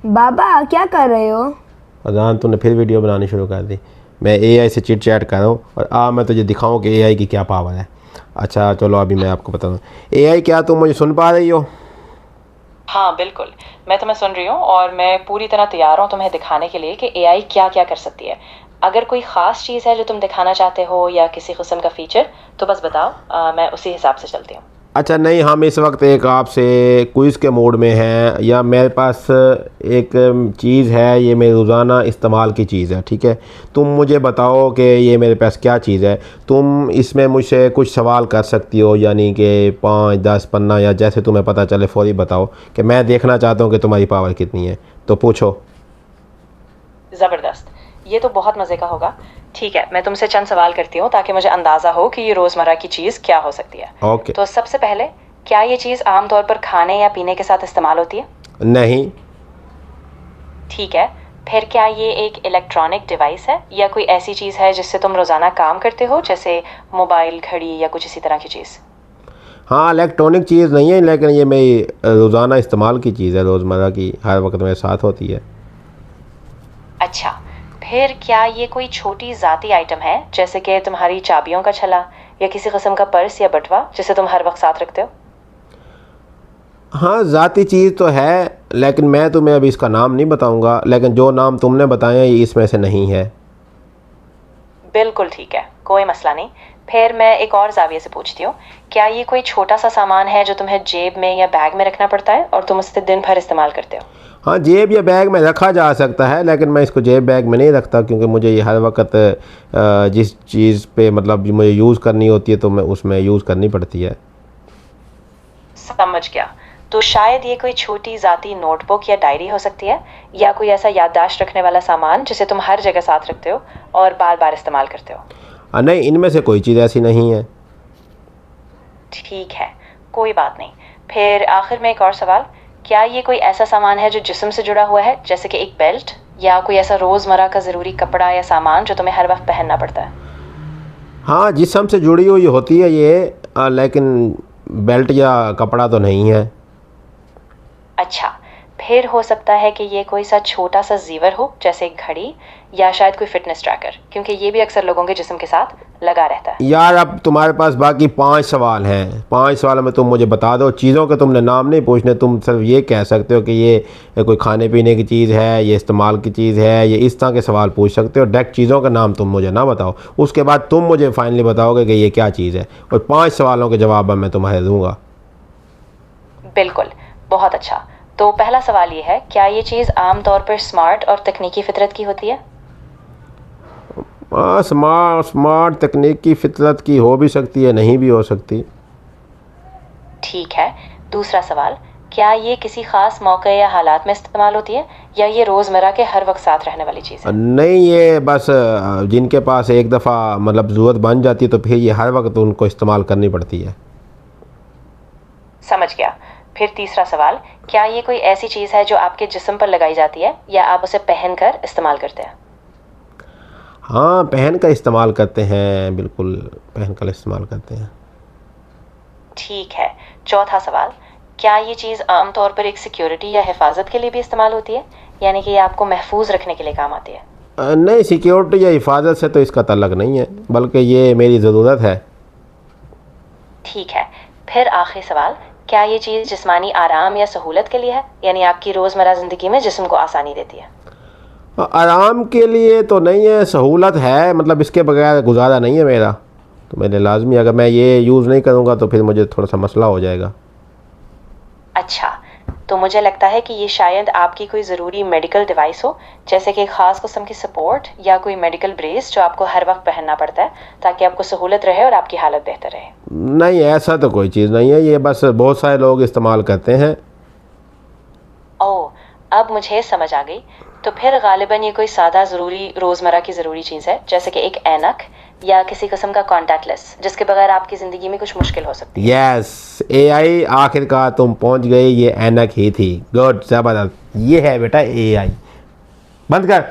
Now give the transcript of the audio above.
बाबा क्या कर रहे हो? अजान तूने फिर वीडियो बनानी शुरू कर दी। मैं एआई से चिट चैट कर रहा हूँ और मैं तुझे दिखाऊँ कि एआई की क्या पावर है। अच्छा चलो अभी मैं आपको बता दूँ। एआई क्या तुम मुझे सुन पा रही हो? हाँ बिल्कुल, मैं तुम्हें सुन रही हूँ और मैं पूरी तरह तैयार हूँ तुम्हें दिखाने के लिए कि एआई क्या क्या कर सकती है। अगर कोई ख़ास चीज़ है जो तुम दिखाना चाहते हो या किसी किस्म का फ़ीचर तो बस बताओ, मैं उसी हिसाब से चलती हूँ। अच्छा नहीं, हम इस वक्त एक आपसे क्विज़ के मोड में हैं, या मेरे पास एक चीज़ है, ये मेरे रोज़ाना इस्तेमाल की चीज़ है, ठीक है। तुम मुझे बताओ कि ये मेरे पास क्या चीज़ है। तुम इसमें मुझसे कुछ सवाल कर सकती हो, यानी कि 5, 10 पन्ना या जैसे तुम्हें पता चले फौरी बताओ कि मैं देखना चाहता हूँ कि तुम्हारी पावर कितनी है। तो पूछो। ज़बरदस्त, ये तो बहुत मज़े का होगा। ठीक है, मैं तुमसे चंद सवाल करती हूँ ताकि मुझे अंदाज़ा हो कि ये रोज़मर्रा की चीज़ क्या हो सकती है। ओके। तो सबसे पहले, क्या ये चीज़ आमतौर पर खाने या पीने के साथ इस्तेमाल होती है? नहीं। ठीक है, फिर क्या ये एक इलेक्ट्रॉनिक डिवाइस है या कोई ऐसी चीज़ है जिससे तुम रोज़ाना काम करते हो, जैसे मोबाइल, घड़ी या कुछ इसी तरह की चीज़? हाँ, इलेक्ट्रॉनिक चीज़ नहीं है, लेकिन ये मेरी रोज़ाना इस्तेमाल की चीज़ है, रोज़मर्रा की, हर वक्त मेरे साथ होती है। अच्छा, फिर क्या ये कोई छोटी ज़ाती आइटम है, जैसे कि तुम्हारी चाबियों का छला या किसी किस्म का पर्स या बटुआ जिसे तुम हर वक्त साथ रखते हो? हाँ, ज़ाती चीज़ तो है, लेकिन मैं तुम्हें अभी इसका नाम नहीं बताऊंगा, लेकिन जो नाम तुमने बताए हैं ये इसमें से नहीं है। बिल्कुल ठीक है, कोई मसला नहीं। फिर मैं एक और ज़ाविये से पूछती हूँ, क्या ये कोई छोटा सा सामान है जो तुम्हें जेब में या बैग में रखना पड़ता है और तुम उसे दिन भर इस्तेमाल करते हो? हाँ, जेब या बैग में रखा जा सकता है, लेकिन मैं इसको जेब बैग में नहीं रखता, क्योंकि मुझे ये हर वक्त जिस चीज़ पे मतलब मुझे यूज़ करनी होती है तो मैं उसमें यूज़ करनी पड़ती है। समझ गया। तो शायद ये कोई छोटी ज़ाती नोटबुक या डायरी हो सकती है, या कोई ऐसा याददाश्त रखने वाला सामान जिसे तुम हर जगह साथ रखते हो और बार बार इस्तेमाल करते हो? नहीं, इनमें से कोई चीज़ ऐसी नहीं है। ठीक है, कोई बात नहीं। फिर आखिर में एक और सवाल, क्या ये कोई ऐसा सामान है जो जिस्म से जुड़ा हुआ है, जैसे कि एक बेल्ट या कोई ऐसा रोज़मर्रा का ज़रूरी कपड़ा या सामान जो तुम्हें हर वक्त पहनना पड़ता है? हाँ, जिस्म से जुड़ी हुई होती है ये, लेकिन बेल्ट या कपड़ा तो नहीं है। अच्छा, फिर हो सकता है कि ये कोई सा छोटा सा ज़ीवर हो, जैसे एक घड़ी या शायद कोई फिटनेस ट्रैकर, क्योंकि ये भी अक्सर लोगों के जिस्म के साथ लगा रहता है। यार, अब तुम्हारे पास बाकी 5 सवाल हैं। 5 सवालों में तुम मुझे बता दो। चीज़ों के तुमने नाम नहीं पूछने, तुम सिर्फ ये कह सकते हो कि ये कोई खाने पीने की चीज़ है, ये इस्तेमाल की चीज़ है, ये इस तरह के सवाल पूछ सकते हो। डायरेक्ट चीज़ों का नाम तुम मुझे ना बताओ, उसके बाद तुम मुझे फाइनली बताओगे कि ये क्या चीज़ है, और 5 सवालों के जवाब मैं तुम्हें दूँगा। बिल्कुल, बहुत अच्छा। तो पहला सवाल ये है, क्या ये चीज़ आम तौर पर स्मार्ट और तकनीकी फितरत की होती है? स्मार्ट तकनीक की फितरत की हो भी सकती है, नहीं भी हो सकती। ठीक है। दूसरा सवाल, क्या ये किसी ख़ास मौके या हालात में इस्तेमाल होती है या ये रोज़मर्रा के हर वक्त साथ रहने वाली चीज़ है? नहीं, ये बस जिनके पास एक दफ़ा मतलब ज़रूरत बन जाती है तो फिर ये हर वक्त उनको इस्तेमाल करनी पड़ती है। समझ गया। फिर तीसरा सवाल, क्या ये कोई ऐसी चीज़ है जो आपके जिस्म पर लगाई जाती है या आप उसे पहनकर इस्तेमाल करते हैं? हाँ, पहन कर इस्तेमाल करते हैं, बिल्कुल पहन कर इस्तेमाल करते हैं। ठीक है। चौथा सवाल, क्या ये चीज़ आम तौर पर एक सिक्योरिटी या हिफाजत के लिए भी इस्तेमाल होती है, यानी कि ये आपको महफूज रखने के लिए काम आती है? नहीं, सिक्योरिटी या हिफाजत से तो इसका ताल्लुक नहीं है, बल्कि ये मेरी ज़रूरत है। ठीक है। फिर आखिरी सवाल, क्या ये चीज़ जिस्मानी आराम या सहूलत के लिए है, यानी आपकी रोज़मर्रा ज़िंदगी में जिस्म को आसानी देती है? आराम के लिए तो नहीं है, सहूलत है, मतलब इसके बगैर गुजारा नहीं है मेरा, तो मेरे लाजमी अगर मैं ये यूज़ नहीं करूँगा तो फिर मुझे थोड़ा सा मसला हो जाएगा। अच्छा, तो मुझे लगता है कि ये शायद आपकी कोई ज़रूरी मेडिकल डिवाइस हो, जैसे कि एक ख़ास किस्म की सपोर्ट या कोई मेडिकल ब्रेस जो आपको हर वक्त पहनना पड़ता है ताकि आपको सहूलत रहे और आपकी हालत बेहतर रहे। नहीं, ऐसा तो कोई चीज़ नहीं है, ये बस बहुत सारे लोग इस्तेमाल करते हैं। ओह, अब मुझे समझ आ गई। तो फिर गालिबन ये कोई सादा ज़रूरी रोज़मर्रा की ज़रूरी चीज़ है, जैसे कि एक ऐनक या किसी किस्म का कॉन्टैक्टलेस, जिसके बगैर आपकी ज़िंदगी में कुछ मुश्किल हो सकती है। यस, एआई आखिरकार तुम पहुंच गई, ये ऐनक ही थी। गुड, ज़बरदस्त, ये है बेटा एआई। बंद कर।